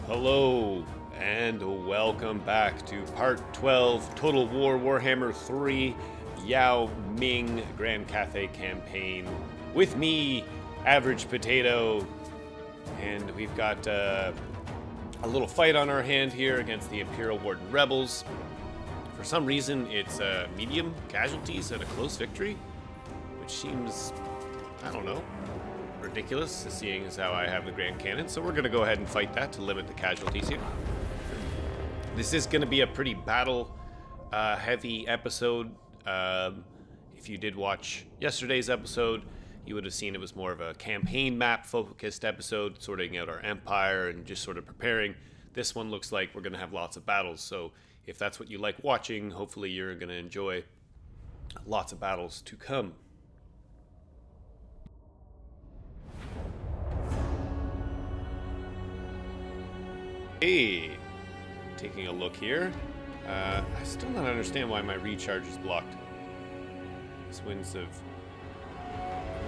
Hello and welcome back to part 12 Total War Warhammer 3 Yao Ming Grand Cathay campaign with me, Average Potato, and we've got a little fight on our hand here against the Imperial Warden Rebels. For some reason it's medium casualties and a close victory, which seems, I don't know, ridiculous, seeing as how I have the Grand Cannon. So we're going to go ahead and fight that to limit the casualties here. This is going to be a pretty battle heavy episode. If you did watch yesterday's episode, you would have seen it was more of a campaign map focused episode, sorting out our empire and just sort of preparing. This one looks like we're going to have lots of battles, so if that's what you like watching, hopefully you're going to enjoy lots of battles to come. Hey, taking a look here. I still don't understand why my recharge is blocked. These winds have...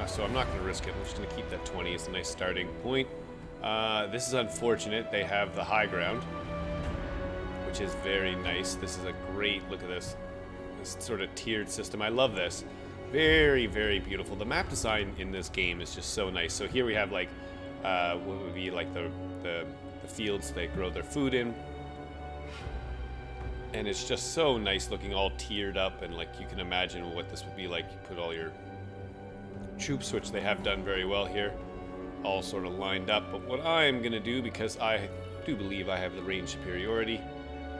So I'm not going to risk it. I'm just going to keep that 20 as a nice starting point. This is unfortunate. They have the high ground, which is very nice. This is a great... Look at this. This sort of tiered system. I love this. Very, very beautiful. The map design in this game is just so nice. So here we have like what would be like the fields they grow their food in, and it's just so nice looking, all tiered up, and like you can imagine what this would be like. You put all your troops, which they have done very well here, all sort of lined up. But what I'm gonna do, because I do believe I have the range superiority,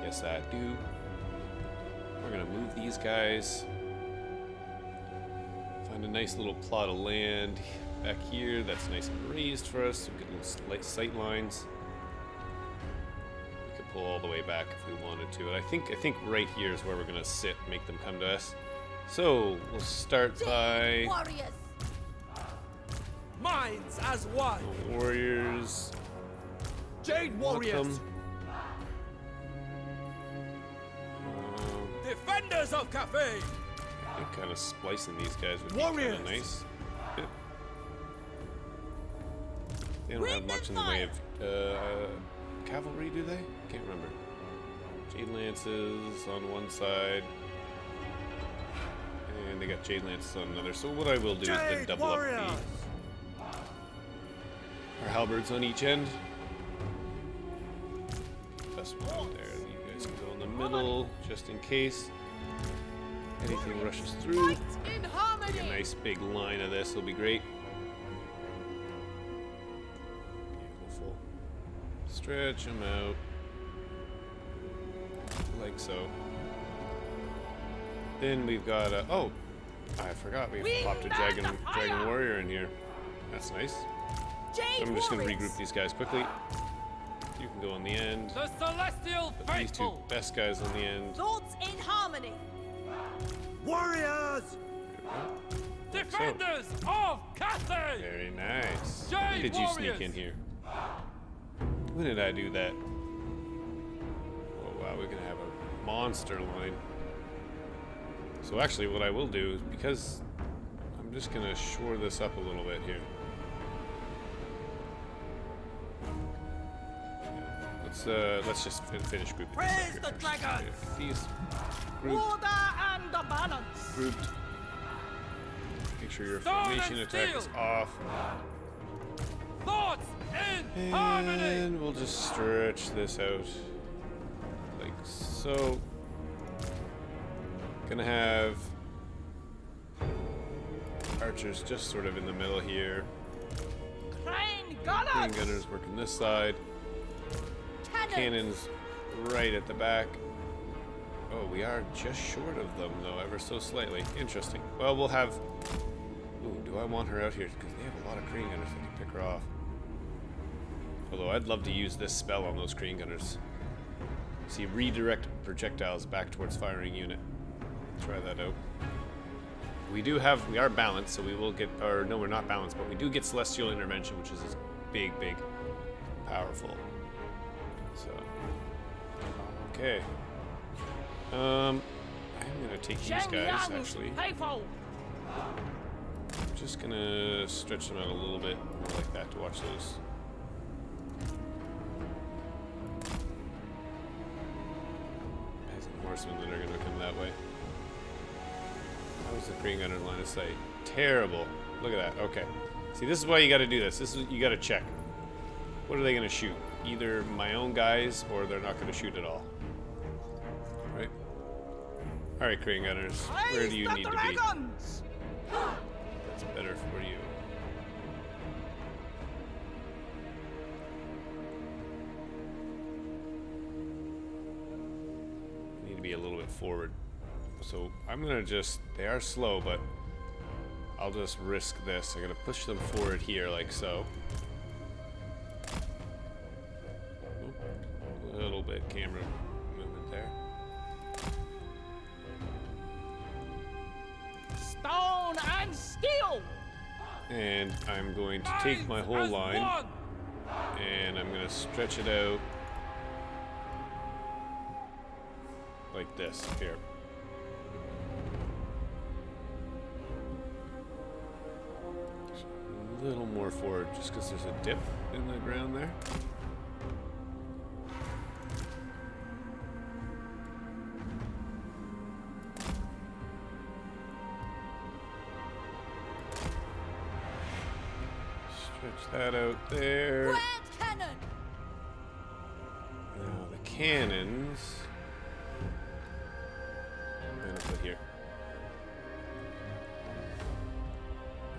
yes I do, we're gonna move these guys, find a nice little plot of land back here that's nice and raised for us, so we get little light sight lines. Pull all the way back if we wanted to. And I think right here is where we're gonna sit, make them come to us. So we'll start by warriors. Minds as one. The warriors. Jade warriors. Defenders of Cafe. I think kind of splicing these guys would be kind of nice. Yeah. They don't have much in the way of cavalry, do they? Can't remember. Jade lances on one side, and they got jade lances on another. So what I will do is then double up our halberds on each end. That's one there. You guys can go in the middle just in case anything rushes through. Like a nice big line of this will be great. Beautiful. Stretch them out. Like so. Then we've got a... Oh! I forgot we popped a dragon warrior in here. That's nice. So I'm just going to regroup these guys quickly. You can go on the end. The celestial Put these two best guys on the end. Thoughts in harmony. Warriors! Defenders of Cathay! Very nice. Jade When did you warriors. sneak in here? When did I do that? Oh wow, we're gonna have a monster line. So actually what I will do is, because I'm just gonna shore this up a little bit here. Let's just finish grouping. Praise the dragons! These grouped. Order and the balance. Grouped. Make sure your Stone formation and attack is steel. off. Thoughts in harmony! And we'll just stretch this out like so. Gonna have archers just sort of in the middle here. Crane Crane gunners. gunners working this side. Cannons right at the back. Oh, we are just short of them though, ever so slightly. Interesting. Well, we'll have... Ooh, do I want her out here? Because they have a lot of crane gunners that can pick her off. Although I'd love to use this spell on those crane gunners. See, redirect projectiles back towards firing unit. Try that out. We are balanced, so we will get, or no, we're not balanced, but we do get celestial intervention, which is big, powerful. So, okay. I'm gonna take these guys actually. I'm just gonna stretch them out a little bit, more like that, to watch those horsemen that are going to come that way. How's the Green Gunner line of sight? Terrible. Look at that. Okay. See, this is why you got to do this. This is you got to check. What are they going to shoot? Either my own guys, or they're not going to shoot at all. Right? All right, Green Gunners. Where do you need to be? Dragons! That's better for you. Need to be a little bit forward. So I'm gonna just, they are slow, but I'll just risk this. I'm gonna push them forward here like so. Oop, a little bit camera movement there. Stone and steel! And I'm going to take my whole line and I'm gonna stretch it out like this here. A little more forward just because there's a dip in the ground there. Stretch that out there. Grand cannon! Now the cannons I'm gonna put here.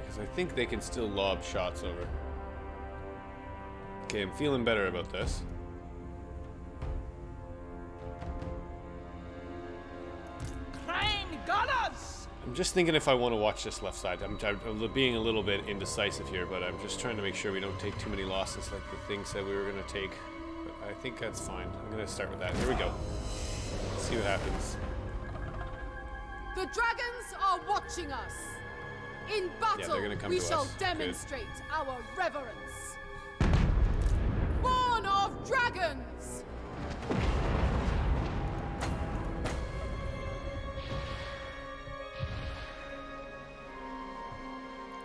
Because I think they can still lob shots over. Okay, I'm feeling better about this. Crane gunners! I'm just thinking if I want to watch this left side. I'm being a little bit indecisive here, but I'm just trying to make sure we don't take too many losses like the thing said we were going to take. But I think that's fine. I'm going to start with that. Here we go. Let's see what happens. The dragons are watching us. In battle, they're gonna come we to shall us. Good. demonstrate our reverence. Born of dragons!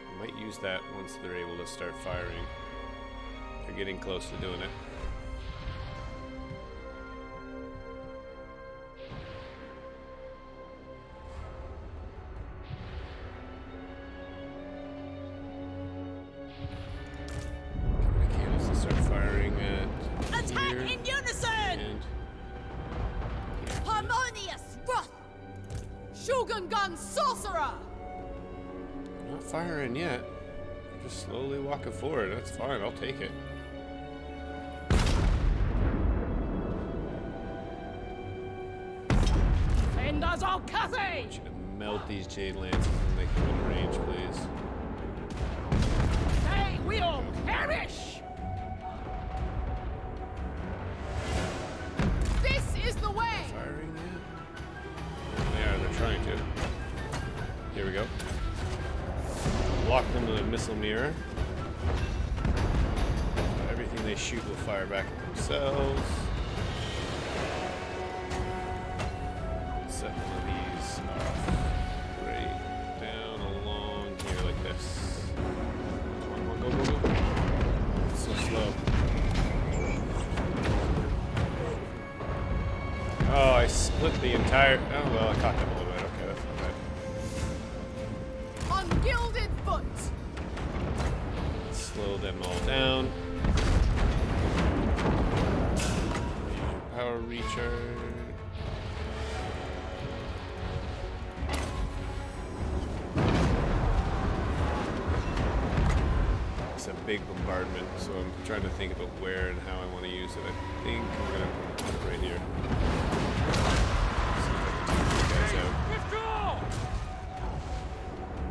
I might use that once they're able to start firing. They're getting close to doing it. Attack in unison! Harmonious wrath! Shogun gun sorcerer! Not firing yet. They're just slowly walking forward. That's fine. I'll take it. Fenders of Cathay! I want you to melt these jade lances when they come in range, please. They will perish! This is the way! Firing yet? They are. They're trying to. Here we go. Lock them to the missile mirror. Everything they shoot will fire back at themselves. Let's set one of these off right down along here like this. Come on, go, go, go. It's so slow. Oh, I split the entire... Oh, well, I caught them a little bit. Okay, that's not bad. Ungilded foot! Slow them all down. Power recharge. It's a big bombardment, so I'm trying to think about where and how I want to use it. I think I'm going to put it right here. See if I can take these guys out. Withdraw!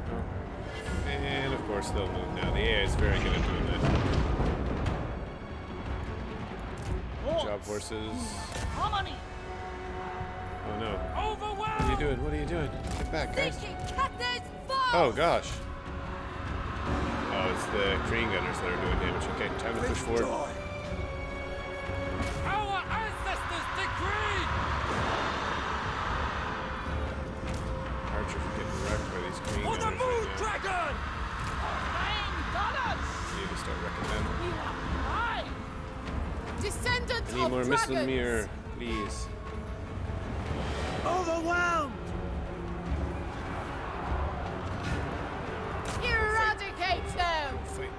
Oh. And of course they'll move now. The AI is very good at doing that. Good job, horses. Harmony! Oh no. Overwhelmed! What are you doing? What are you doing? Get back, guys. Thinking Cathay's fall! Oh gosh. Oh, it's the crane gunners that are doing damage. Okay, time to push forward. Our ancestors decree! Archers are getting wrecked by these crane For the gunners moon right now. dragon! Crane gunners! Need to start wrecking them. We will fly! Descendants I need of more dragons! missile mirror, please. Overwhelmed! Eradicate them! Fight.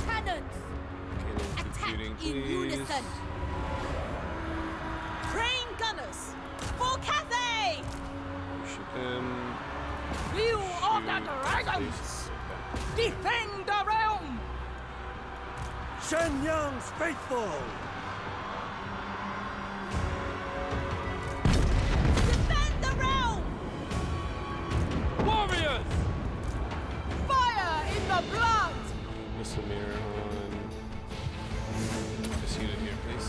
Cannons! Cannons Attack refuting, in please. unison! Crane gunners! For Cathay! Shoot them. You of the Shoot. dragons! Please. Defend the realm! Shenyang's faithful! Defend the realm! Warriors! Fire in the blood! Missile mirror on this unit here, please.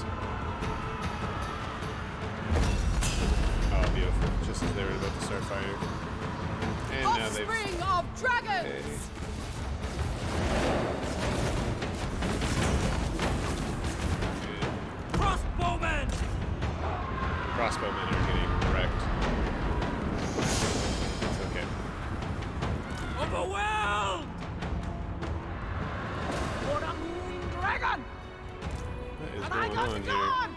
Oh, beautiful. Just as they were about to start firing. And now they've... Offspring of dragons! Okay. Crossbowmen! Crossbowmen are getting wrecked. It's okay. Overwhelmed! For the moon dragon! What is And I going got on the here? guard!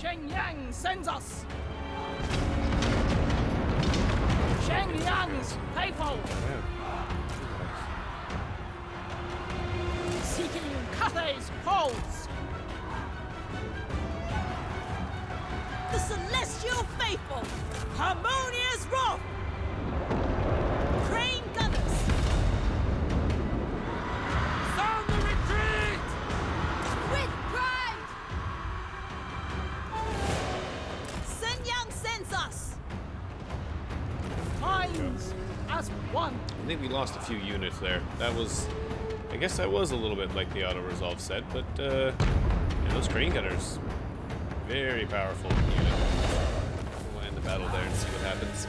Shenyang sends us! Shenyang's faithful! Yeah. Seeking Cathay's foes! The celestial faithful! Harmonious wrath! Crane gunners! Sound the retreat! With pride! Shenyang sends us! Minds as one! I think we lost a few units there. That was... I guess that was a little bit like the auto-resolve set, but yeah, those crane gunners, very powerful unit. We'll end the battle there and see what happens.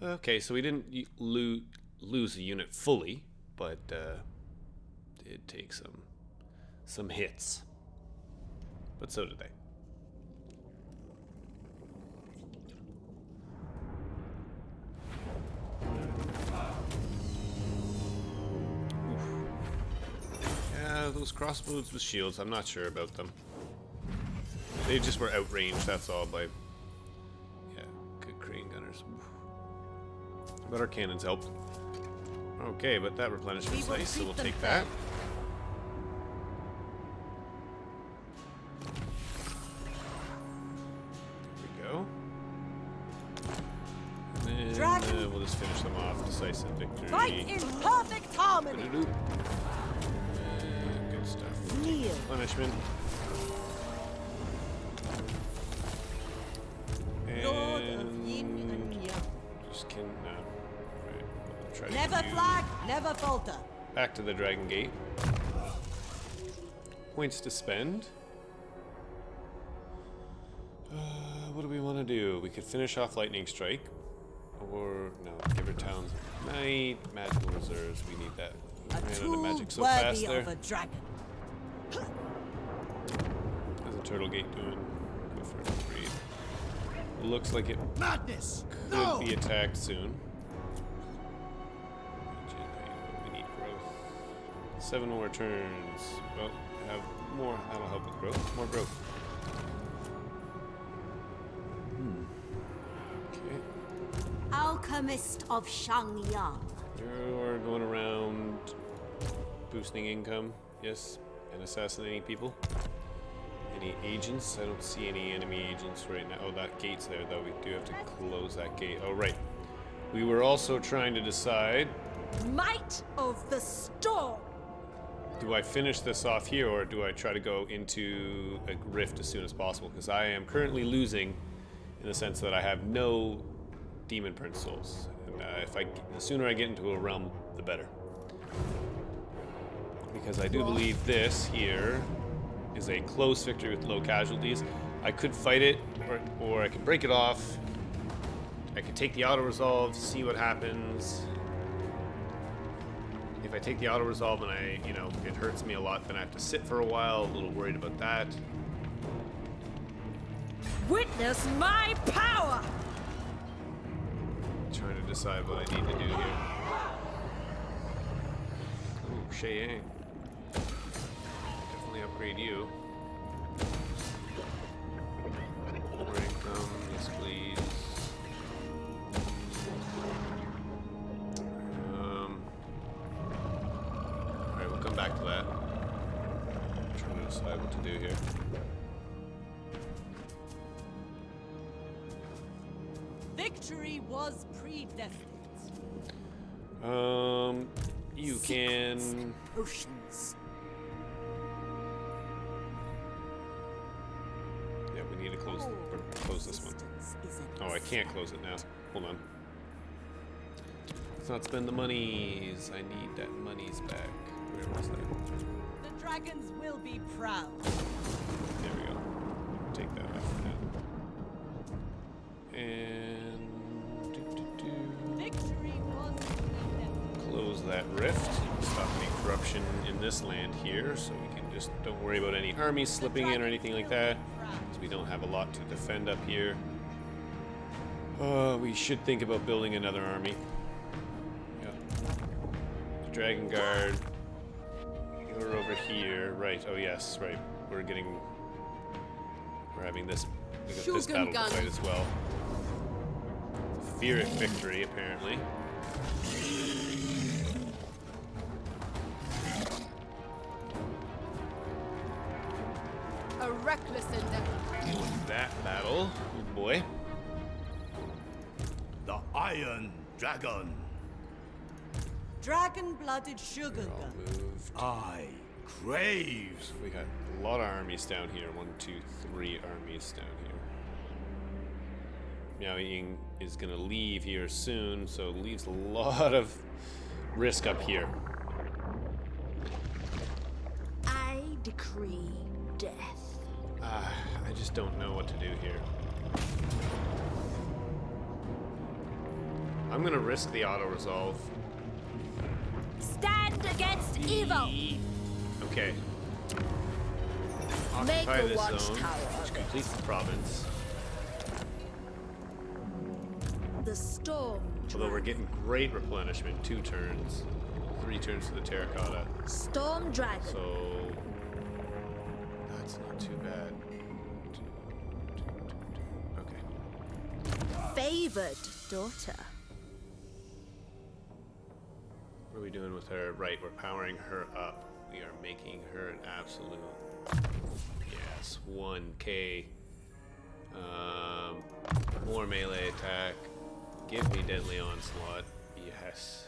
Okay, so we didn't lose a unit fully, but did take some hits. But so did they. Yeah, those crossbows with shields, I'm not sure about them. They just were outranged, that's all, by... Yeah, good crane gunners. But our cannons helped. Okay, but that replenishment's nice, so we'll take that. There we go. And then Dragon. we'll just finish them off. Decisive victory. Fight in perfect harmony! Ba-da-doo. Good stuff. Kneel. Punishment. Lord of And Yin and Yang. just can right. We'll try to Never get you flag, never falter. back to the Dragon Gate. Points to spend. What do we want to do? We could finish off Lightning Strike, or no, give her Towns of Night, Magical Reserves. We need that. A Ran out of tool magic so fast worthy there. of a dragon. How's the Turtle Gate doing? Go for an upgrade. Looks like it Madness! could be attacked soon. We need growth. 7 more turns. Well, have more. That'll help with growth. More growth. Okay. Alchemist of Shangyang. You're going around boosting income, yes, and assassinating people. Any agents? I don't see any enemy agents right now. Oh, that gate's there, though. We do have to close that gate. Oh, right. We were also trying to decide, Might of the storm. do I finish this off here, or do I try to go into a rift as soon as possible? Because I am currently losing in the sense that I have no Demon Prince souls. And the sooner I get into a realm, the better. Because I do believe this here is a close victory with low casualties. I could fight it, or I could break it off. I could take the auto-resolve, see what happens. If I take the auto-resolve and it hurts me a lot, then I have to sit for a while, a little worried about that. Witness my power. Trying to decide what I need to do here. Ooh, Sheyang. Definitely upgrade you. Yes, please. Alright, we'll come back to that. I'm trying to decide what to do here. Victory was predestined. You can. Potions. Yeah, we need to close this one. Oh, I can't close it now. Hold on. Let's not spend the monies. I need that monies back. Where was that? The dragons will be proud. There we go. Take that off now. And Victory was predestined. close that rift. Stop any corruption in this land here, so we can just don't worry about any armies slipping in or anything like that. Because we don't have a lot to defend up here. We should think about building another army. Yep. The Dragon Guard. You're over here. Right. Oh yes. Right. We're having this. We got this battle to fight as well. Fear at victory, apparently. A reckless endeavor. That battle. Oh boy. The Iron Dragon. Dragon-blooded sugar All gun. moved. I crave. So we got a lot of armies down here. 1, 2, 3 armies down here. Yao Ming is gonna leave here soon, so it leaves a lot of risk up here. I decree death. I just don't know what to do here. I'm gonna risk the auto-resolve. Stand against evil. Okay. Make Occupy a this watchtower zone, of which it. completes the province. The storm. Although we're getting great replenishment, 2 turns, 3 turns for the terracotta. Storm dragon. So that's not too bad. Okay. Favored daughter. What are we doing with her? Right, we're powering her up. We are making her an absolute. Yes, 1k. More melee attack. Give me deadly onslaught. Yes.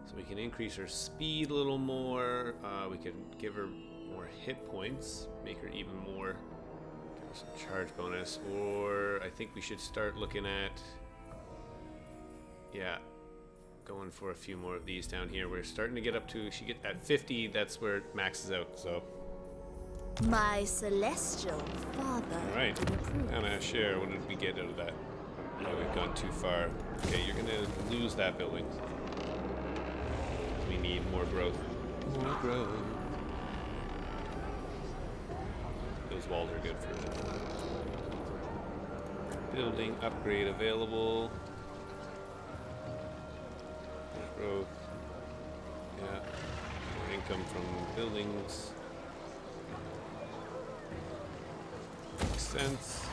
So we can increase her speed a little more. We can give her more hit points. Make her even more. Give her some charge bonus. Or I think we should start looking at. Yeah. Going for a few more of these down here. We're starting to get up to. She get at 50. That's where it maxes out. So. My celestial father. All right. Anna, share. What did we get out of that? Yeah, we've gone too far. Okay, you're gonna lose that building. We need more growth. More growth. Those walls are good for it. Building upgrade available. More growth. Yeah. More income from buildings. Makes sense.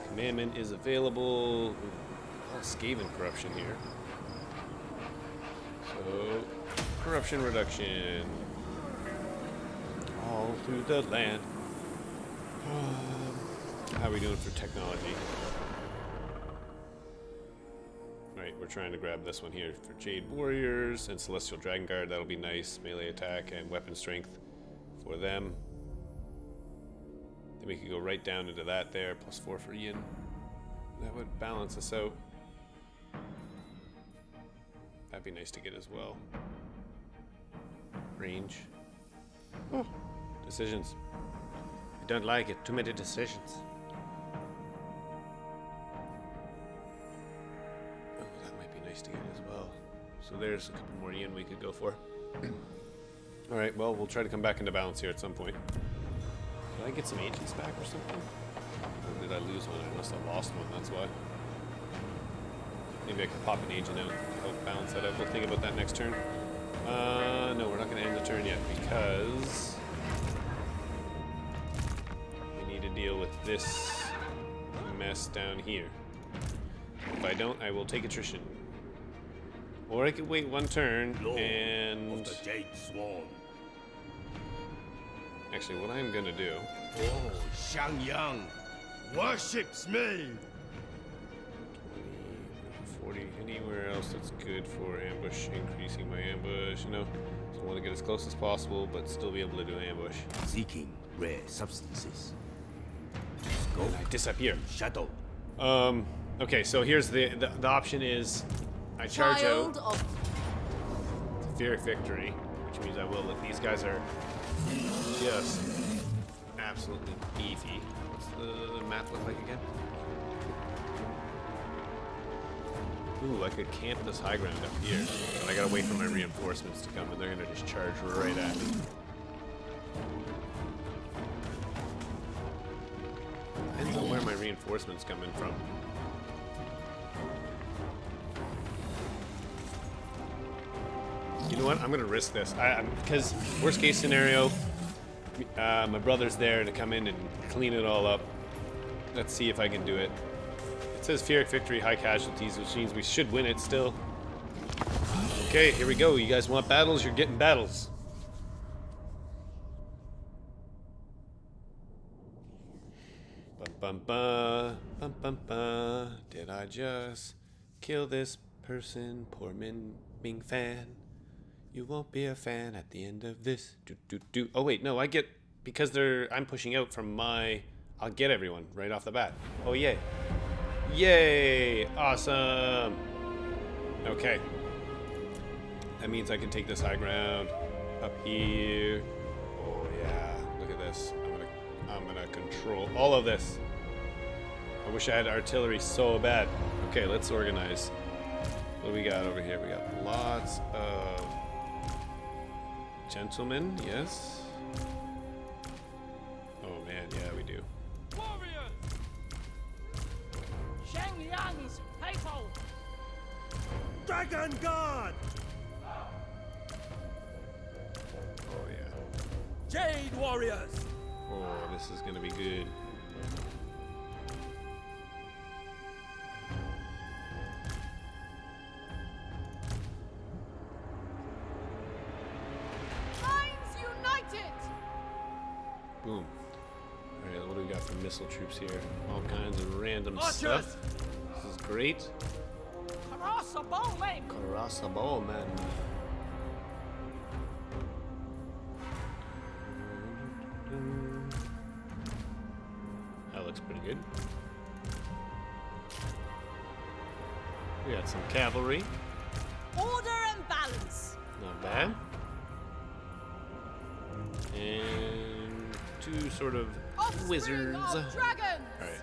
Commandment is available. Ooh, all Skaven corruption here. So, corruption reduction. All through the land. How are we doing for technology? Alright, we're trying to grab this one here for Jade Warriors and Celestial Dragon Guard. That'll be nice. Melee attack and weapon strength for them. Then we could go right down into that there. +4 for Ian. That would balance us out. That'd be nice to get as well. Range. Oh, decisions. I don't like it. Too many decisions. Oh, that might be nice to get as well. So there's a couple more yen we could go for. Alright, well, we'll try to come back into balance here at some point. Did I get some agents back or something? Or did I lose one? I must have lost one, that's why. Maybe I could pop an agent out to help balance that out. We'll think about that next turn. No, we're not going to end the turn yet because we need to deal with this mess down here. If I don't, I will take attrition. Or I could wait one turn Lord and... of the Jade Swan. Actually, what I'm gonna do... Oh, Xiangyang worships me. 20, 40, anywhere else that's good for ambush, increasing my ambush, you know. So I want to get as close as possible, but still be able to do ambush. Seeking rare substances. And I disappear. Shadow. Okay, so here's the option is I charge Child out of Fear Victory, which means I will. Look, these guys are just absolutely beefy. What's the map look like again? Ooh, I could camp this high ground up here, but I gotta wait for my reinforcements to come, and they're gonna just charge right at me. Depends on where my reinforcements coming from. You know what? I'm gonna risk this. Because worst case scenario, my brother's there to come in and clean it all up. Let's see if I can do it. It says Fear Victory, high casualties, which means we should win it still. Okay, here we go. You guys want battles? You're getting battles. Bum bum bum bum bum. Did I just kill this person? Poor Ming fan. You won't be a fan at the end of this. Oh wait, no, I get because I'm pushing out from my. I'll get everyone right off the bat. Oh yay, yay! Awesome. Okay, that means I can take this high ground up here. Oh yeah, look at this. I'm gonna control all of this. I wish I had artillery so bad. Okay, let's organize. What do we got over here? We got lots of gentlemen, yes. Oh man, yeah, we do. Warriors! Shengliang is faithful. Dragon God. Oh yeah. Jade Warriors. Oh, this is gonna be good. Minds United! Boom. Alright, what do we got for missile troops here? All kinds of random Archers! stuff. This is great. Cross a bowman. Karasa ball, man. That looks pretty good. We got some cavalry. Order and balance. Not bad. And two sort of Offspring wizards. of dragons. Alright.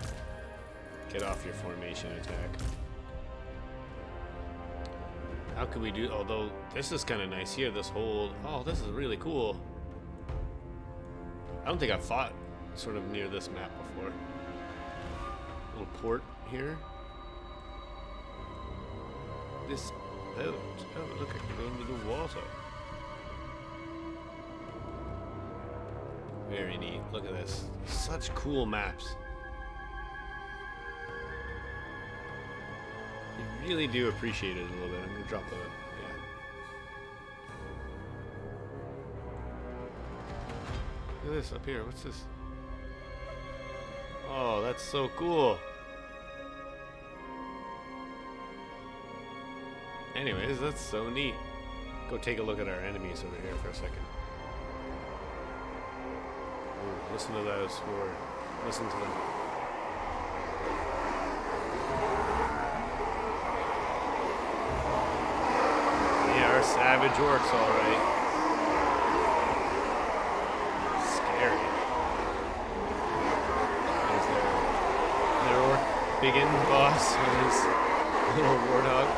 Get off your formation attack. How can we do, although this is kind of nice here, this whole, oh, this is really cool. I don't think I've fought sort of near this map before. Little port here. This boat, oh look, I can go into the water. Very neat, look at this. Such cool maps. You really do appreciate it a little bit. I'm gonna drop the, yeah. Look at this up here, what's this? Oh, that's so cool. Anyways, that's so neat. Go take a look at our enemies over here for a second. Ooh, listen to those four. Listen to them. They are savage orcs, alright. Scary. There's their orc biggin boss with his little warthog.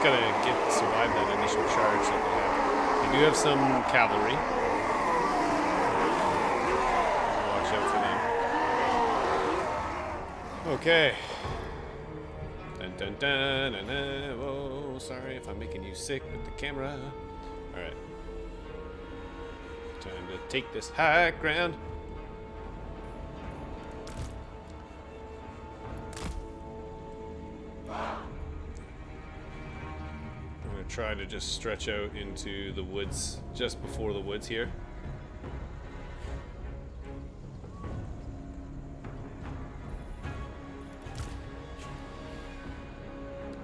Gotta survive that initial charge that they have. They do have some cavalry. Watch out for them. Okay. Dun dun dun dun dun. Whoa, sorry if I'm making you sick with the camera. Alright. Time to take this high ground. I'm going to try to just stretch out into the woods, just before the woods here.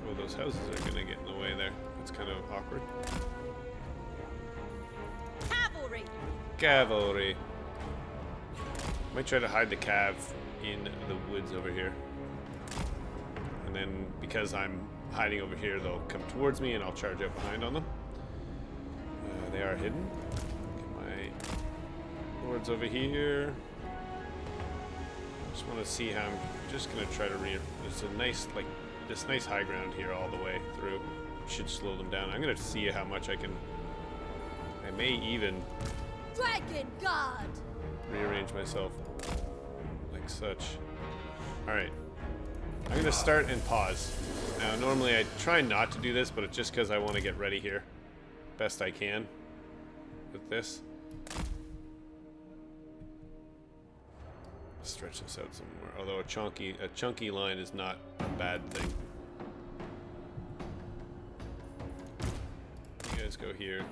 Oh, those houses are going to get in the way there. It's kind of awkward. Cavalry. Cavalry. Might try to hide the cav in the woods over here. And then, because I'm hiding over here, they'll come towards me and I'll charge out behind on them. They are hidden. Get my lords over here. Just want to see how I'm just going to try to there's a nice, like, this nice high ground here all the way through. Should slow them down. I'm going to see how much I can. I may even Dragon Guard! rearrange myself like such. Alright. I'm going to start and pause. Now, normally I try not to do this, but it's just because I want to get ready here best I can with this. Stretch this out somewhere. Although a chunky line is not a bad thing. You guys go here.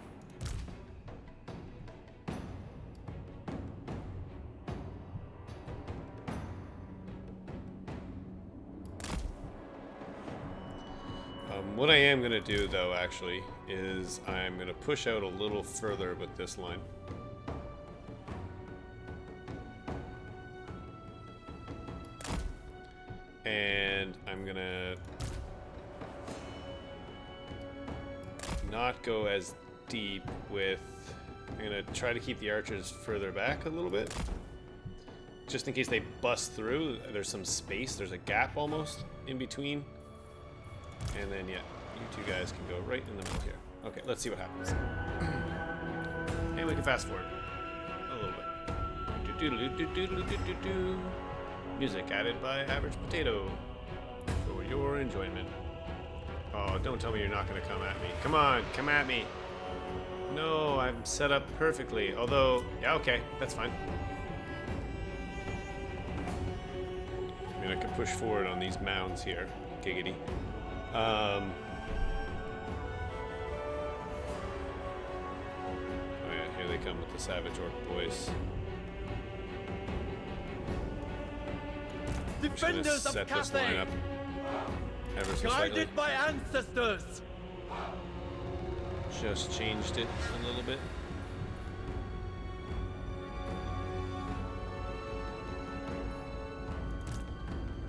What I am going to do, though, actually, is I'm going to push out a little further with this line. And I'm going to not go as deep with... I'm going to try to keep the archers further back a little bit. Just in case they bust through, there's some space, there's a gap almost in between. And then, yeah, you two guys can go right in the middle here. Okay, let's see what happens. And we can fast forward a little bit. Music added by Average Potato for your enjoyment. Oh, don't tell me you're not going to come at me. Come on, come at me. No, I'm set up perfectly. Although, yeah, okay, that's fine. I mean, I can push forward on these mounds here. Giggity. Oh yeah, here they come with the Savage Orc boys. Defenders of set this line up ever so slightly. guided by ancestors. Just changed it a little bit.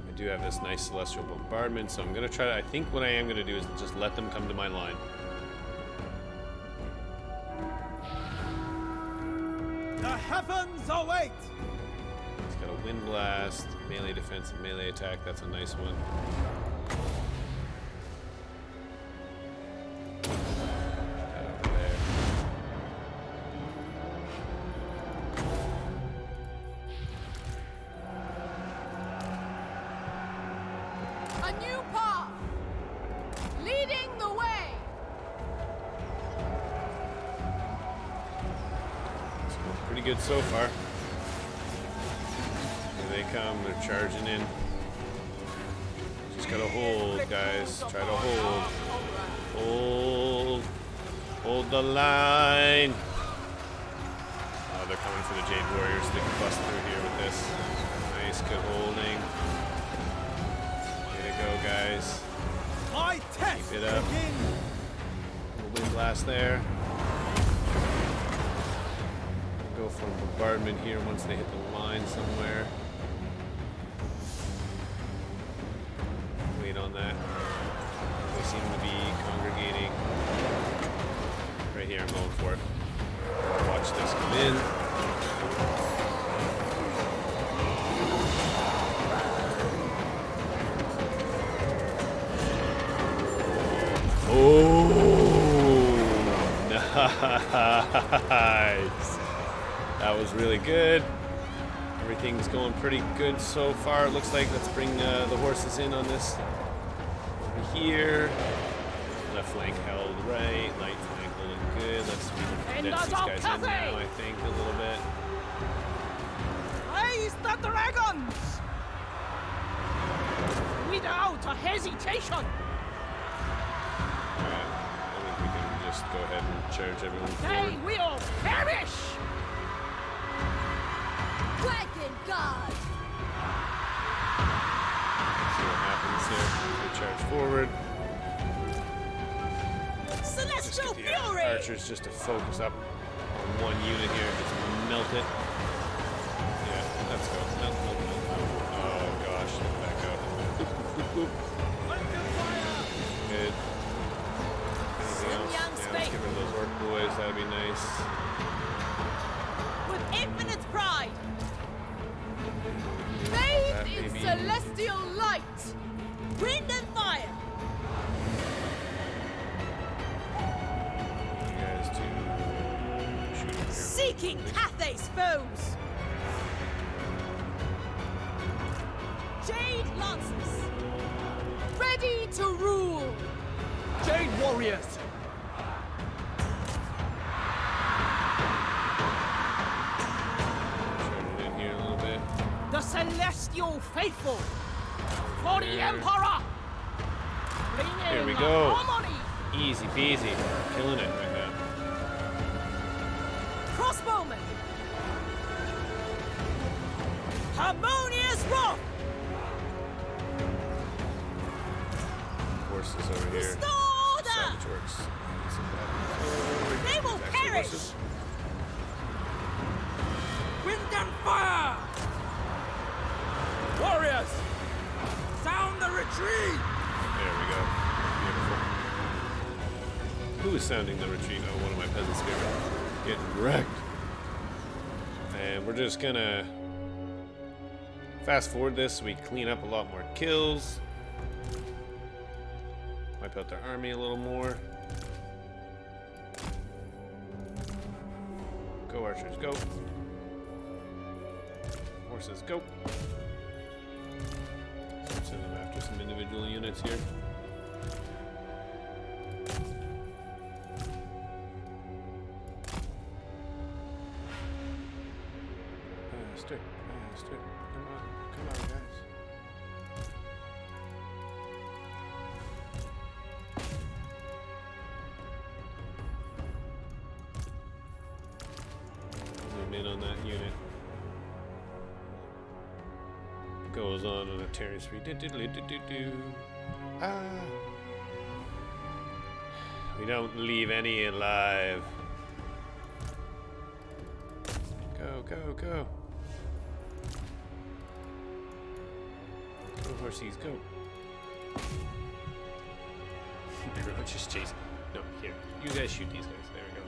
I do have this nice celestial bombardment, so I'm gonna try to, I think what I am gonna do is just let them come to my line. The heavens await. He's got a wind blast, melee defense, and melee attack. That's a nice one. That over there. A new path. Leading the way. It's going pretty good so far. Here they come, they're charging in. Just gotta hold, guys. Try to hold. Hold. Hold the line. Oh, they're coming for the Jade Warriors. They can bust through here with this. Nice, good holding. Way to go, guys. My test Keep it up. begins. Little wind blast there. Go for bombardment here once they hit the line somewhere. Wait on that. They seem to be congregating. Right here, I'm going for it. Watch this come in. Oh, nice. That was really good. Everything's going pretty good so far. It looks like let's bring the horses in on this. here. Left flank held right. Light flank holding good. Let's condense these guys in now, I think, a little bit. Raise the dragons! Without a hesitation! Alright, I think we can just go ahead and charge everyone They forward. will perish! Dragon God! See what happens here. We charge forward. Just Celestial get the fury! archers just to focus up on one unit here and just melt it. Yeah, let's go. Melt, melt, melt, melt. Oh gosh, back up. Boop, boop, boop, boop. Good. Anything else? Yeah, let's get rid of those orc boys. That'd be nice. With infinite pride! That Bathed in maybe- celestial light! Wind and fire! You guys do shoot over here. Seeking Cathay's foes! Jade Lancers! Ready to rule! Jade warriors. Charge it in here a little bit. The celestial faithful! For the Emperor! Bringing Here we go. harmony! Easy peasy. Killing it right now. Crossbowmen! Harmonious rock! Horses over here. Restore order! Savage orcs. They will Actually, perish! horses. Wind and fire. Warriors. Sound the retreat. There we go. Beautiful. Who is sounding the retreat? Oh, one of my peasants here. Getting wrecked. And we're just gonna fast forward this so we clean up a lot more kills. Wipe out their army a little more. Go archers, go. Horses, go. Start sending them after some individual units here. Faster, faster. Come on, guys. Zoom in on that unit. Goes on a tearing spree. Ah. We don't leave any alive. Go, go, go. Go, horsies, go. Everyone just chase. No, here. You guys shoot these guys. There we go.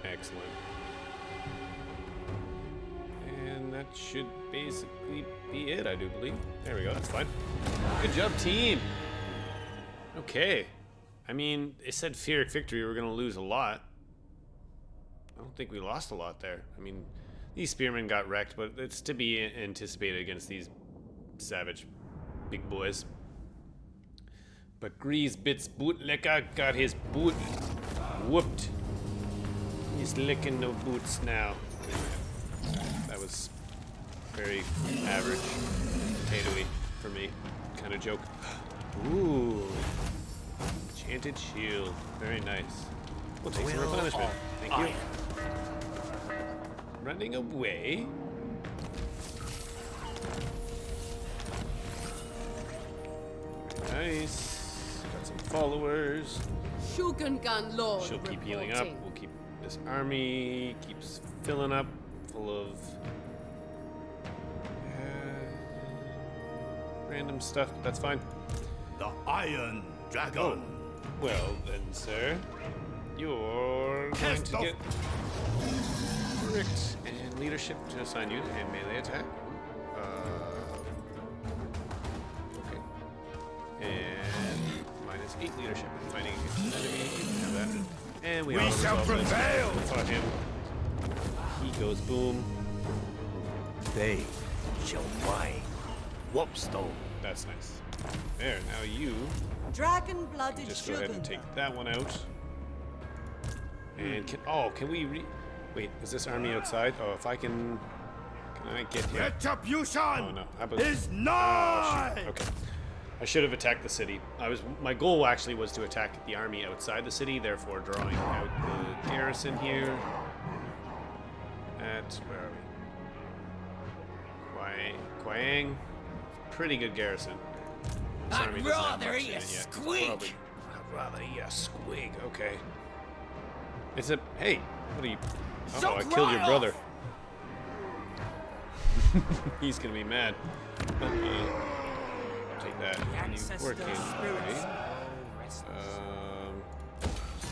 Excellent. And that should basically be it, I do believe. There we go, that's fine. Good job, team! Okay. I mean, it said Pyrrhic victory, we're gonna lose a lot. I don't think we lost a lot there. I mean, these spearmen got wrecked, but it's to be anticipated against these savage big boys. But Grease Bits Bootlicker got his boot whooped. He's licking no boots now. That was very average, potatoey for me kind of joke. Ooh, enchanted shield, very nice. We'll take some replenishment. Thank you. Running away. Very nice. Got some followers. Shugengan Lord She'll keep healing up. reporting. We'll keep this army keeps filling up, full of random stuff. But that's fine. The Iron Dragon. Oh, well then, sir, you're going Cast to off. get bricked and leadership to assign you and melee attack. Okay. And -8 leadership in fighting against an enemy. You can have that. And we shall prevail. Fought him. He goes boom. They shall find Whopstone. That's nice. There, now you Dragon-blooded just go ahead and take sugar. that one out. And can we wait, is this army outside? Oh, if I can I get here? Retribution Oh no. How about is Oh, nigh! shoot. Okay. I should have attacked the city. My goal actually was to attack the army outside the city, therefore drawing out the garrison here. At where are we? Kwang. Pretty good garrison. This army I'd doesn't have rather much eat in a it yet. squeak. I'd rather eat a squig. Okay. It's a hey. What are you? So Oh, I killed your right brother. He's gonna be mad. Take that. Can you work in? Okay.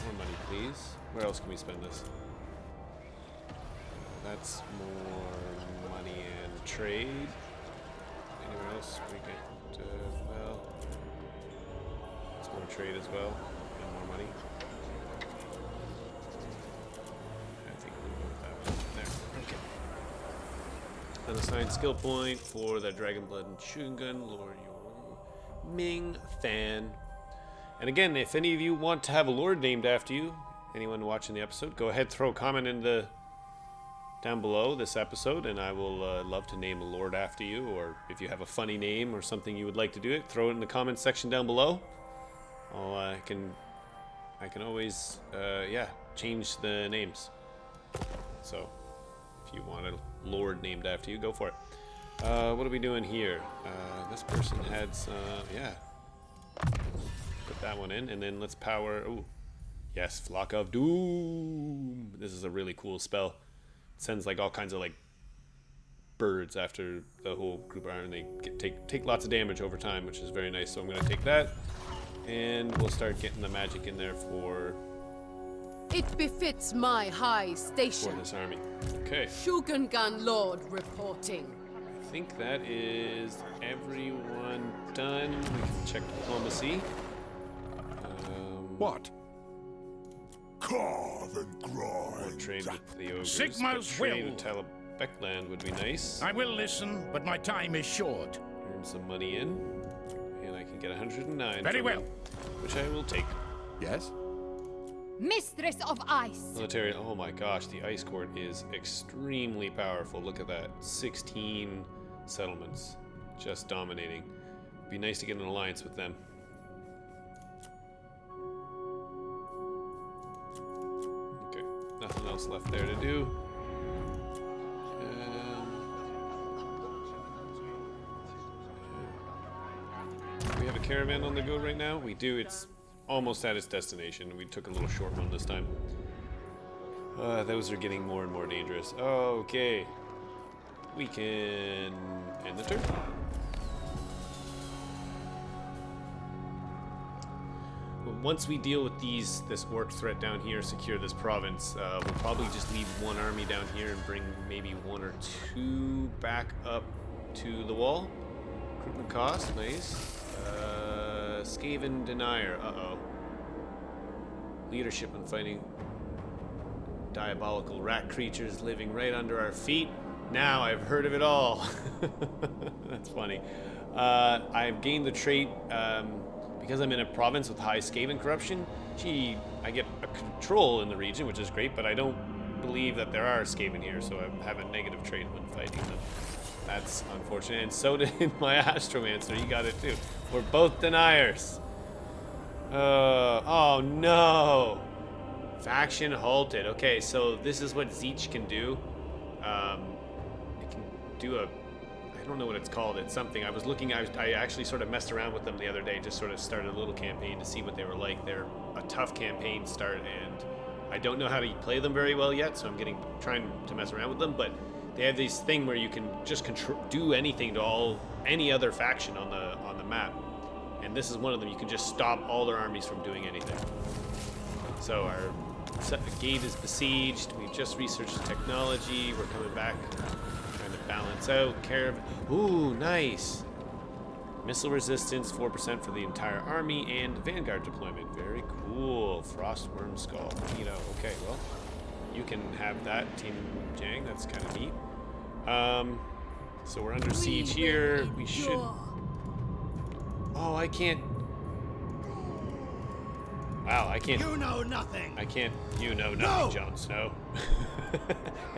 More money, please. Where else can we spend this? That's more money and trade. Anywhere else we get? Well, it's more trade as well, and more money. I think we'll go with that one. There. Okay. Unassigned skill point for the Dragon Blood and Shungun, Lord Yao Ming fan. And again, if any of you want to have a lord named after you, anyone watching the episode, go ahead, throw a comment in the down below this episode, and I will love to name a lord after you. Or if you have a funny name or something you would like to do it, throw it in the comments section down below. I can always change the names. So if you want a lord named after you, go for it. What are we doing here? This person had some, put that one in, and then let's power. Ooh, yes, Flock of Doom. This is a really cool spell. It sends like all kinds of like birds after the whole group are, and they take lots of damage over time, which is very nice. So I'm gonna take that, and we'll start getting the magic in there for It befits my high station. this army. Okay. Shugengan Lord reporting. I think that is everyone done. We can check diplomacy. What? Carve and Or grind. trade with the ogres. Sigma's but trade will. with Talabekland would be nice. I will listen, but my time is short. Earn some money in, and I can get 109. Very from well. him, which I will take. Yes? Mistress of Ice. Military. Oh my gosh, the ice court is extremely powerful. Look at that, 16 settlements, just dominating. Be nice to get an alliance with them. Okay, nothing else left there to do. We have a caravan on the go right now. We do. It's almost at its destination. We took a little short one this time. Those are getting more and more dangerous. Okay. We can end the turn. Once we deal with this orc threat down here, secure this province, we'll probably just leave one army down here and bring maybe one or two back up to the wall. Recruitment cost, nice. Skaven Denier, uh-oh. Leadership and fighting diabolical rat creatures living right under our feet. Now I've heard of it all. That's funny. I've gained the trait, because I'm in a province with high Skaven corruption, I get a control in the region, which is great, but I don't believe that there are Skaven here, so I have a negative trait when fighting them. That's unfortunate, and so did my Astromancer. You got it too. We're both deniers. Oh no! Faction halted. Okay, so this is what Zeech can do. It can do a... I don't know what it's called. It's something. I was looking... I actually sort of messed around with them the other day. Just sort of started a little campaign to see what they were like. They're a tough campaign start, and I don't know how to play them very well yet, so I'm trying to mess around with them, but they have this thing where you can just do anything to any other faction on the map, and this is one of them. You can just stop all their armies from doing anything. So our gate is besieged. We've just researched the technology. We're coming back, trying to balance out. Caravan. Ooh, nice. Missile resistance, 4% for the entire army, and Vanguard deployment. Very cool. Frostworm Skull. Neato. Okay, well, you can have that, Team Jang. That's kind of neat. So we're under siege here. We should Oh, I can't. Wow, I can't. You know nothing. I can't. You know nothing, No! Jon Snow.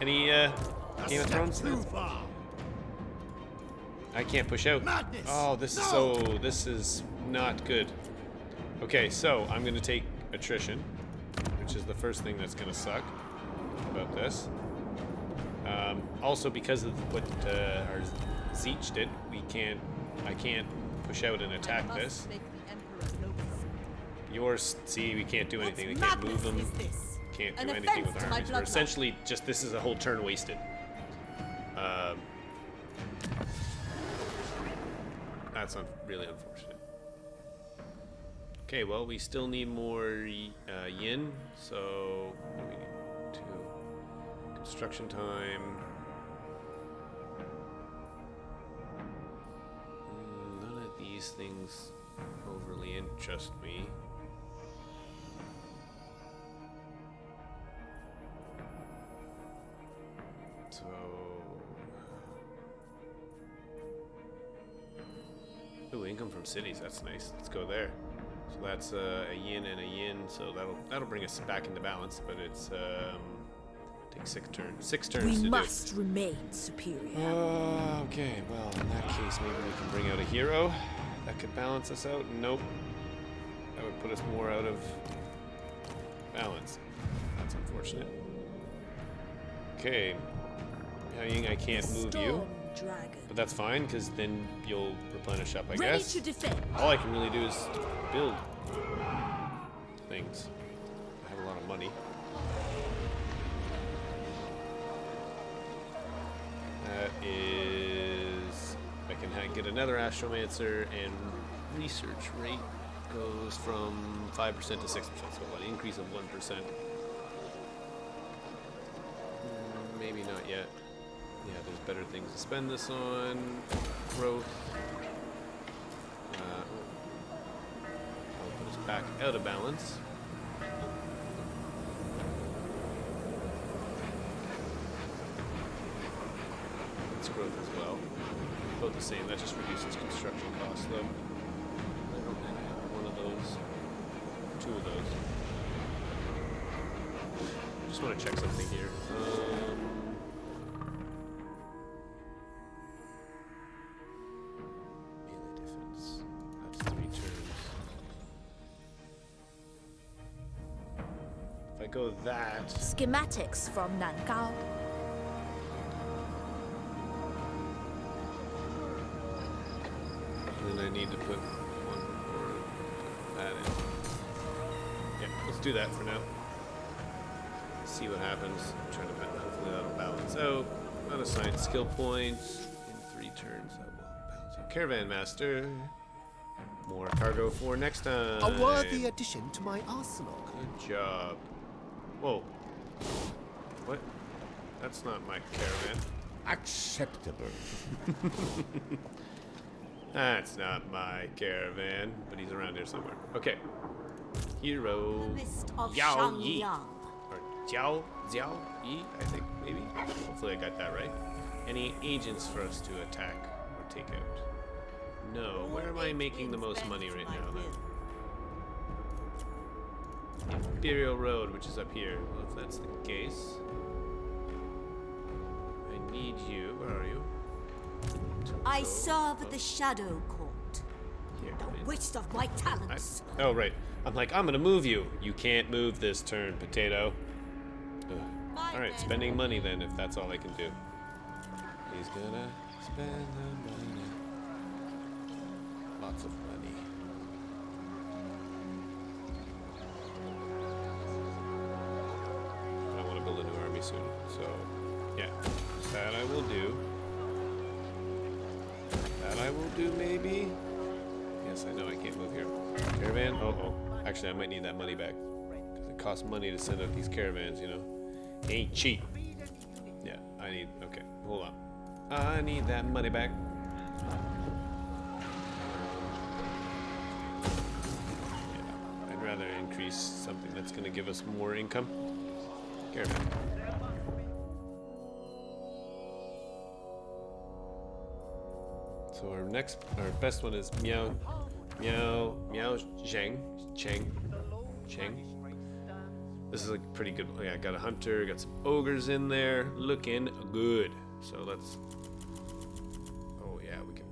Any A Game of step Thrones too fans? far. I can't push out. Madness! Oh, this is No! this is not good. Okay, so I'm gonna take attrition, which is the first thing that's gonna suck about this. Also, because of what our Zeech did, I can't push out and attack this. Yours, see, we can't do anything. We can't move them. Can't do anything with armies. We're essentially just, this is a whole turn wasted. That's really unfortunate. Okay, well, we still need more yin, so what do we need? 2. Construction time. None of these things overly interest me. So ooh, income from cities, that's nice. Let's go there. So that's a yin and a yin, so that'll bring us back into balance, but it's take 6 turns. 6 turns We to must remain superior. okay, well, in that case, maybe we can bring out a hero that could balance us out. Nope. That would put us more out of balance. That's unfortunate. Okay. Yao Ming, I can't move you. Storm Dragon. But that's fine, because then you'll replenish up, I Ready guess. to defend. All I can really do is build things. I have a lot of money. That is... I can get another Astromancer, and research rate goes from 5% to 6%, so an increase of 1%. Maybe not yet. Yeah, there's better things to spend this on. Growth. I'll put us back out of balance. It's growth as well. Both the same. That just reduces construction costs, though. I don't have one of those. 2 of those. Just want to check something here. Melee defense. That's 3 turns. If I go that, Schematics from Nangao. then I need to put 1 more that in. Yeah, let's do that for now. See what happens. I'm trying to hopefully that'll balance out. Unassigned skill points in 3 turns. That will balance out. Caravan Master. More cargo for next time. A worthy addition to my arsenal. Good job. Whoa. What? That's not my caravan. Acceptable. That's not my caravan, but he's around here somewhere. Okay. Hero Mist of Yao Yi. Shangyang. Or Jiao Yi, I think, maybe. Hopefully I got that right. Any agents for us to attack or take out? No. Where am I making the most money right now, then? Imperial Road, which is up here. Well, if that's the case, I need you. Where are you? I Go serve up the Shadow Court. here. The waste of my talents. Oh, right. I'm like, I'm gonna move you. You can't move this turn, potato. Alright, spending money then, if that's all I can do. He's gonna spend the money. Lots of money. I want to build a new army soon, so yeah. That I will do. That I will do, maybe? Yes, I know I can't move here. Caravan? Oh. Actually, I might need that money back. Because it costs money to send out these caravans, you know? Ain't cheap. Yeah, I need... Okay, hold on. I need that money back. Yeah, I'd rather increase something that's going to give us more income. Caravan. So our best one is Meow, meow, Zheng, Cheng. This is a pretty good. Yeah, got a hunter, got some ogres in there, looking good. So let's. Oh yeah, we can.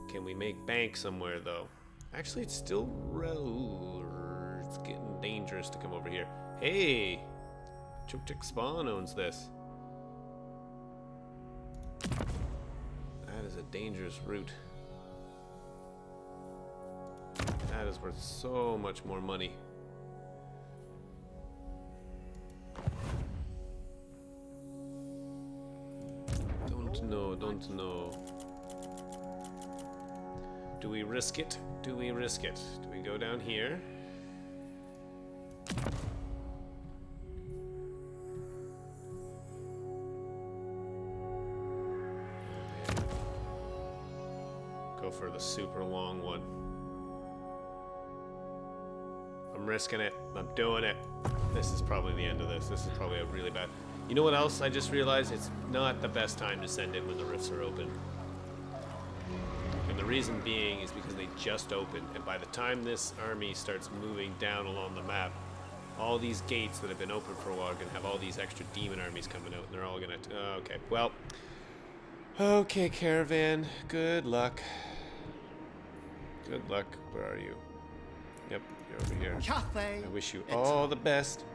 Can we make bank somewhere though? Actually, it's still. It's getting dangerous to come over here. Hey, Chukchik Spawn owns this. That is a dangerous route. That is worth so much more money. Don't know. Do we risk it? Do we risk it? Do we go down here? Go for the super long one. I'm risking it. I'm doing it. This is probably the end of this. This is probably a really bad. You know what else I just realized? It's not the best time to send it when the rifts are open. And the reason being is because they just opened. And by the time this army starts moving down along the map, all these gates that have been open for a while are going to have all these extra demon armies coming out. And they're all going to... okay, well... Okay, caravan. Good luck. Good luck. Where are you? Yep, you're over here. Cathay. I wish you all the best.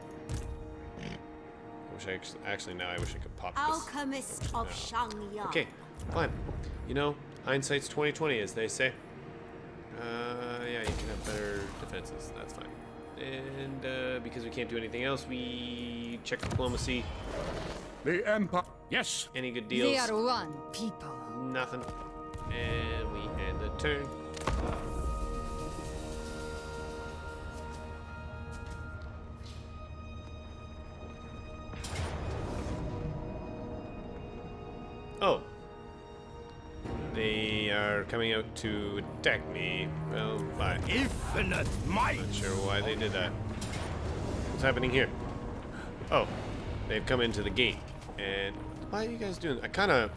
I wish actually now I wish I could pop this. Alchemist of Shangyang. Okay, fine. You know, hindsight's 20/20, as they say. Yeah, you can have better defenses. That's fine. And because we can't do anything else, we check diplomacy. The Empire. Yes. Any good deals? They are one people. Nothing. And we end the turn. Oh. They are coming out to attack me. Well, fine. Infinite might. Not sure why they did that. What's happening here? Oh. They've come into the gate. And why are you guys doing? I kind of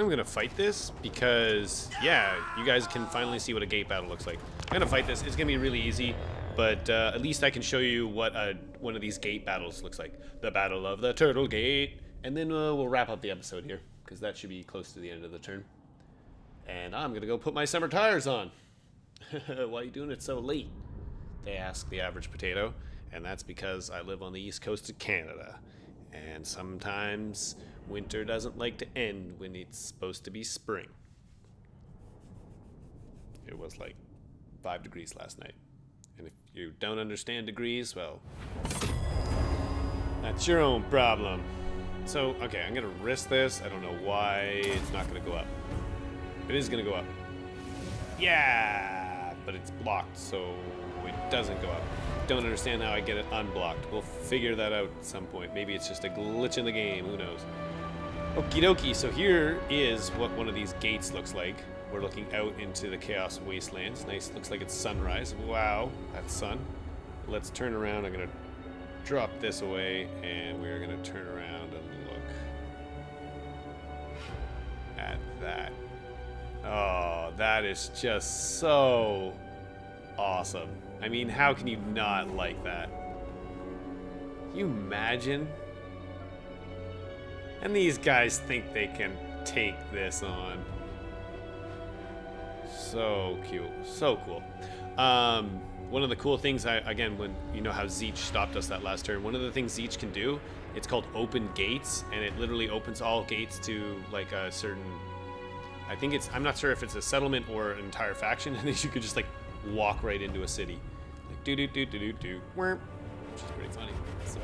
gonna fight this because, yeah, you guys can finally see what a gate battle looks like. I'm gonna fight this. It's gonna be really easy, but at least I can show you what one of these gate battles looks like. The Battle of the Turtle Gate, and then we'll wrap up the episode here because that should be close to the end of the turn. And I'm gonna go put my summer tires on. Why are you doing it so late? They ask the average potato, and that's because I live on the east coast of Canada, and sometimes winter doesn't like to end when it's supposed to be spring. It was like 5 degrees last night, and if you don't understand degrees, well, that's your own problem. So, okay, I'm gonna risk this. I don't know why it's not gonna go up. It is gonna go up. Yeah, but it's blocked, so it doesn't go up. Don't understand how I get it unblocked. We'll figure that out at some point. Maybe it's just a glitch in the game. Who knows? Okie dokie. So here is what one of these gates looks like. We're looking out into the Chaos Wastelands. Nice. Looks like it's sunrise. Wow, that's sun. Let's turn around. I'm going to drop this away, and we're going to turn around and look at that. Oh, that is just so awesome. I mean, how can you not like that? Can you imagine? And these guys think they can take this on. So cute. So cool. One of the cool things, again, when you know how Zeech stopped us that last turn, one of the things Zeech can do, it's called open gates, and it literally opens all gates to like a certain, I think it's, I'm not sure if it's a settlement or an entire faction, and then you could just like walk right into a city. Like do, which is pretty funny. So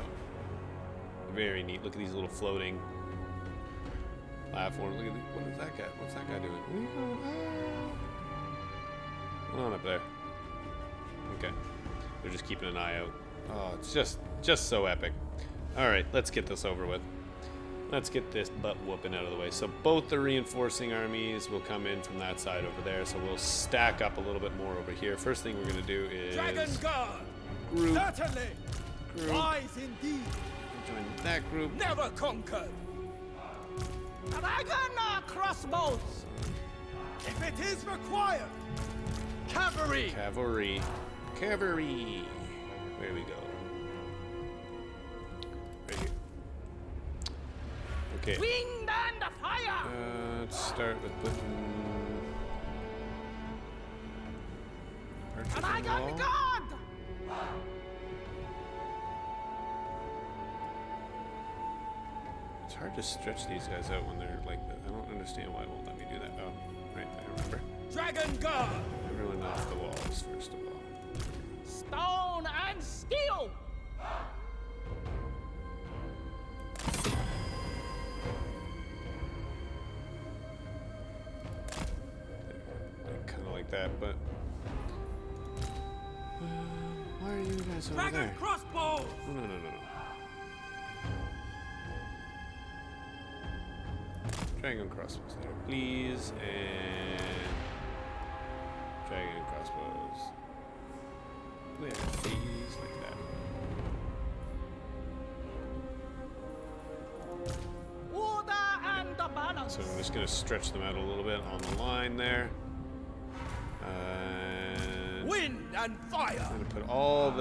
very neat. Look at these little floating platforms. Look at what is that guy? What's that guy doing? What's on up there? Okay, they're just keeping an eye out. Oh, it's just so epic. All right, let's get this over with. Let's get this butt whooping out of the way. So both the reinforcing armies will come in from that side over there. So we'll stack up a little bit more over here. First thing we're gonna do is Dragon Guard. group. Certainly. Group. Wise indeed. Join that group. Never conquered. Dragon crossbows. If it is required, cavalry. Cavalry. Cavalry. Where we go? Right here. Okay. Wind and fire. Let's start with putting archers on the Dragon wall. guard. It's hard to stretch these guys out when they're like that. I don't understand why it won't let me do that. Oh, right, I remember. Dragon guard. Everyone off the walls, first of all. Stone and steel. Kind of like that, but... why are you guys over Dragon there? crossbows. No, no, no, no, no. Dragon crossbows there, please, and dragon crossbows. There, please, like that. Order and balance. So I'm just gonna stretch them out a little bit on the line there. And Wind and fire. I'm gonna put all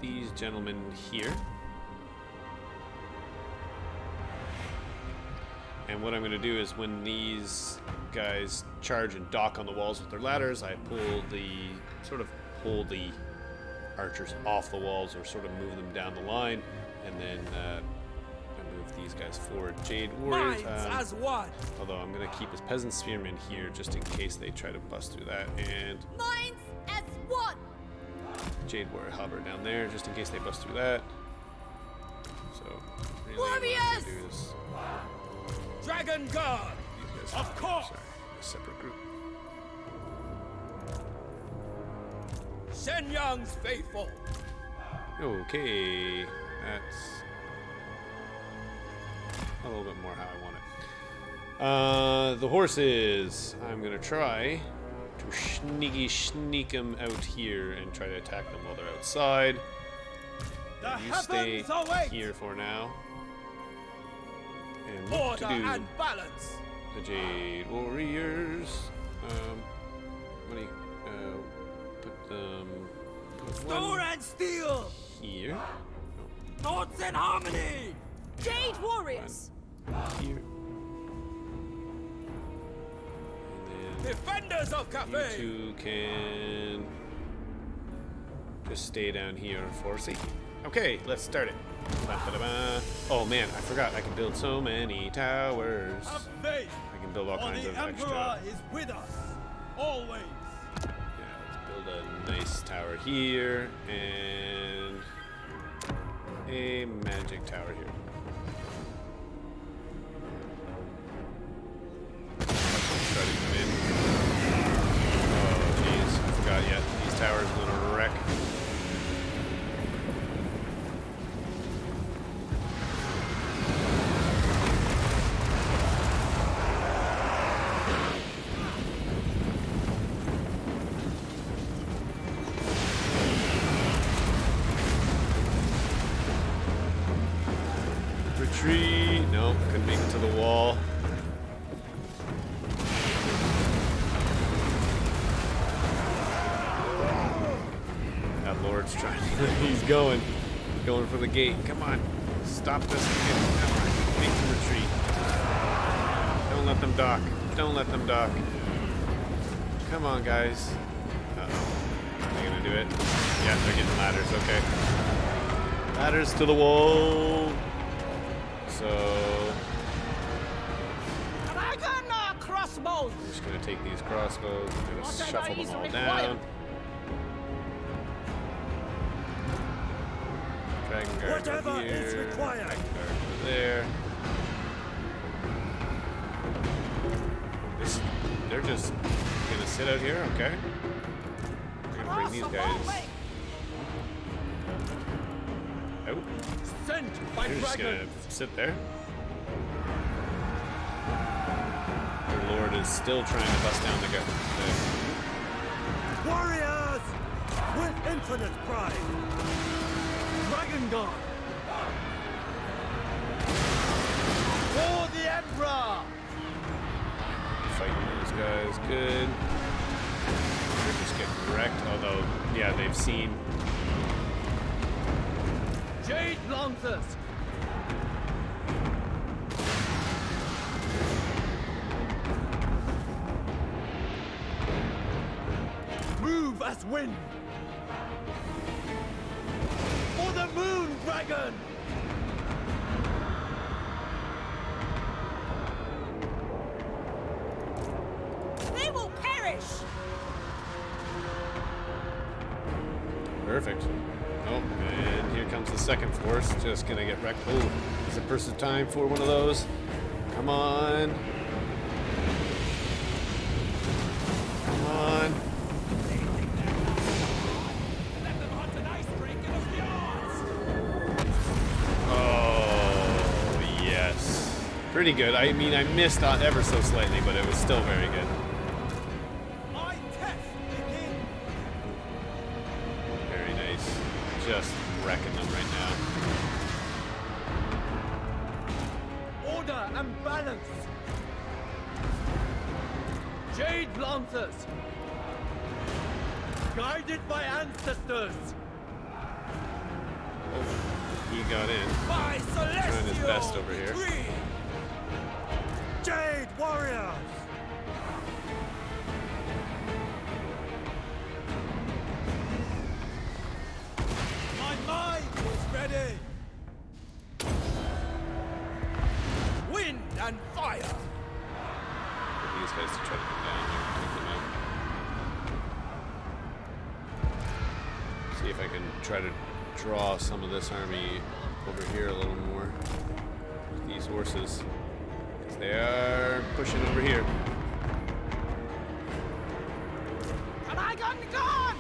these gentlemen here. And what I'm going to do is when these guys charge and dock on the walls with their ladders, I pull the archers off the walls or sort of move them down the line, and then I move these guys forward. Jade warriors. Minds as one. Although I'm going to keep his peasant spearmen here just in case they try to bust through that, and Minds as one. Jade warrior halberd down there just in case they bust through that. So really what I'm Warriors! gonna do is Dragon guard. these guys. Of course. Sorry, a separate group. Shen Yang's faithful. Okay, that's a little bit more how I want it. The horses. I'm gonna try to sneak them out here and try to attack them while they're outside. The You stay heavens await. here for now. And what Order to do? and balance. The Jade Warriors. What do you put them? Put Stone one and steel. here. Thoughts in harmony. Jade warriors. Here. And then Defenders of you cafe. two can just stay down here for safety. Okay, let's start it. Ba-ba-da-ba. Oh man, I forgot I can build so many towers. Have faith. I can build all For kinds the of Emperor extra. is with us. Always. Yeah, let's build a nice tower here and a magic tower here. Try to come in. Oh jeez, I forgot yet. These towers are gonna wreck. Retreat. Nope, couldn't make it to the wall. That Lord's trying. He's going for the gate. Come on, stop this. Come on, make them retreat. Don't let them dock. Don't let them dock. Come on, guys. Uh-oh. Are they gonna do it? Yeah, they're getting ladders. Okay. Ladders to the wall. So Dragon crossbows. I'm just gonna take these crossbows. I'm gonna Whatever shuffle is them all required. down. Dragon guard Whatever over here. is required. Dragon guard over there. They're just gonna sit out here, okay? We're gonna bring these guys out. Sent by They're just gonna dragons. sit there. The Lord is still trying to bust down the Warriors with infinite pride. Dragon guard. For the Emperor. guys good. They're just getting wrecked, although, yeah, they've seen. Jade Lancers! Move as wind! For the moon, dragon! They will perish! Perfect. Oh, and here comes the second force. Just gonna get wrecked. Oh, is it burst of time for one of those? Come on. Come on. Oh, yes. Pretty good. I mean, I missed out ever so slightly, but it was still very good. My test begins! Very nice. Just wrecking them right now. Order and balance! Jade Lancers! Guided by ancestors! He got in. By celestial Trying his best over here. decree! Jade warriors! My mind is ready! Wind and fire! Get these guys to try to come down here and take them out. See if I can try to draw some of this army over here a little more. With these horses. Because they are pushing over here. Dragon God!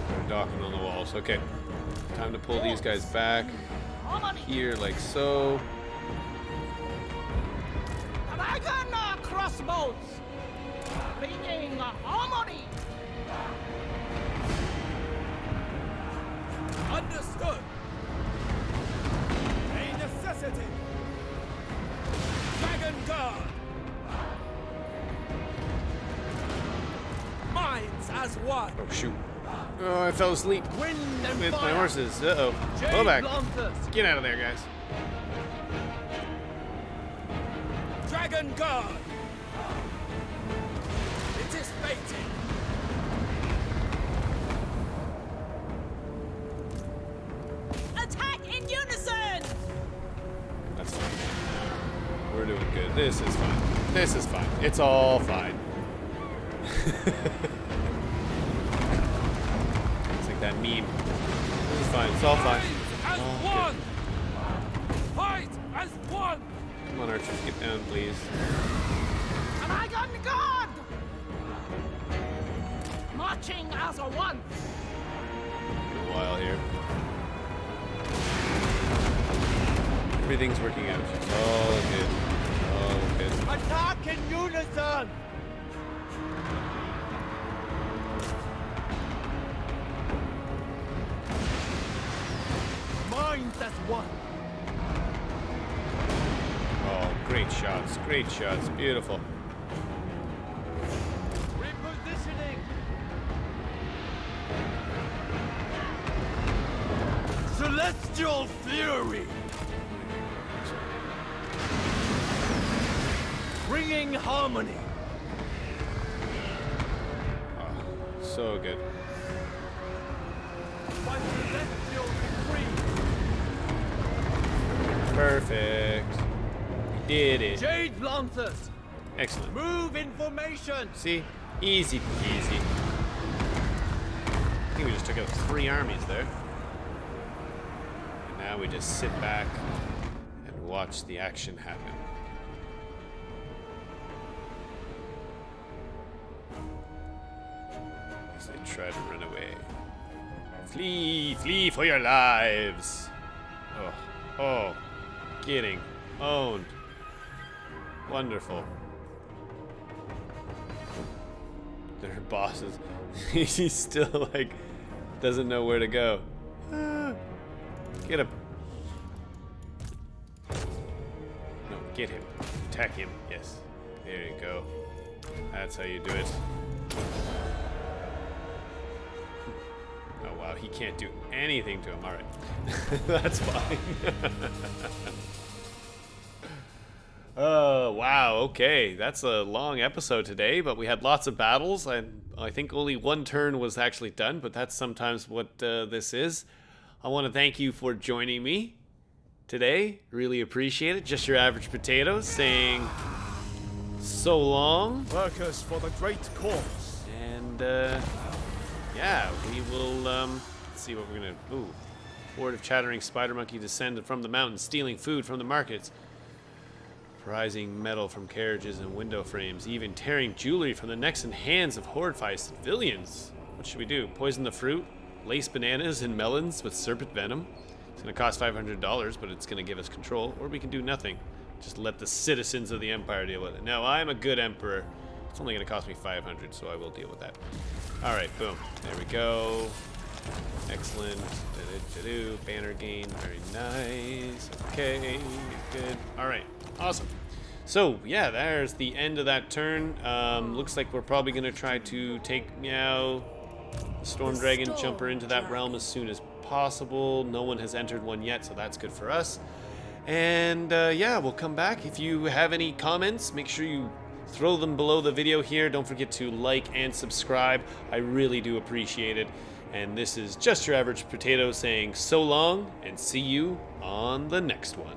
They're docking on the walls. Okay. Time to pull these guys back. Harmony! Here, like so. Dragon crossbows! Bringing harmony! Understood! A necessity! Dragon Guard! Minds as one! Oh, shoot. Oh, I fell asleep Wind and with fire! my horses. Uh-oh. Jade Pull back. Lancers! Get out of there, guys. Dragon Guard! It is fated! Attack in unison! That's fine. We're doing good. This is fine. This is fine. It's all fine. It's like that meme. This is fine. It's all fine. As Oh, one! Fight as one! Come on, archers. Get down, please. Dragon God! Marching as a one! A while here. Everything's working out. It's all good. All good. Attack in unison! Minds as one! Oh, great shots. Great shots. Beautiful. Repositioning! Celestial fury! Bringing harmony! Oh, so good. By celestial decree! Perfect. We did it. Jade Lancers! Excellent. Move in formation! See? Easy peasy. I think we just took out 3 armies there. And now we just sit back and watch the action happen. As they try to run away. Flee! Flee for your lives! Oh. Oh. Getting owned. Wonderful. Their bosses. He's still like doesn't know where to go. Ah, get him. Get him. Attack him. Yes. There you go. That's how you do it. Oh wow, he can't do anything to him. Alright. That's fine. Oh, wow, okay. That's a long episode today, but we had lots of battles. I think only one turn was actually done, but that's sometimes what this is. I want to thank you for joining me today. Really appreciate it. Just your average potato saying so long. Workers for the great cause. And, yeah, we will, let's see what we're gonna, ooh. Horde of chattering spider monkey descended from the mountains, stealing food from the markets. Prizing metal from carriages and window frames, even tearing jewelry from the necks and hands of horrified civilians. What should we do? Poison the fruit? Lace bananas and melons with serpent venom? It's gonna cost $500, but it's gonna give us control. Or we can do nothing. Just let the citizens of the empire deal with it. No, I'm a good emperor. It's only gonna cost me 500, so I will deal with that. Alright, boom. There we go. Excellent. Banner gain. Very nice. Okay. Good. Alright. Awesome. So, yeah, there's the end of that turn. Looks like we're probably going to try to take Meow, the Storm Dragon, jump her into that realm as soon as possible. No one has entered one yet, so that's good for us. And, yeah, we'll come back. If you have any comments, make sure you throw them below the video here. Don't forget to like and subscribe. I really do appreciate it. And this is Just Your Average Potato saying so long, and see you on the next one.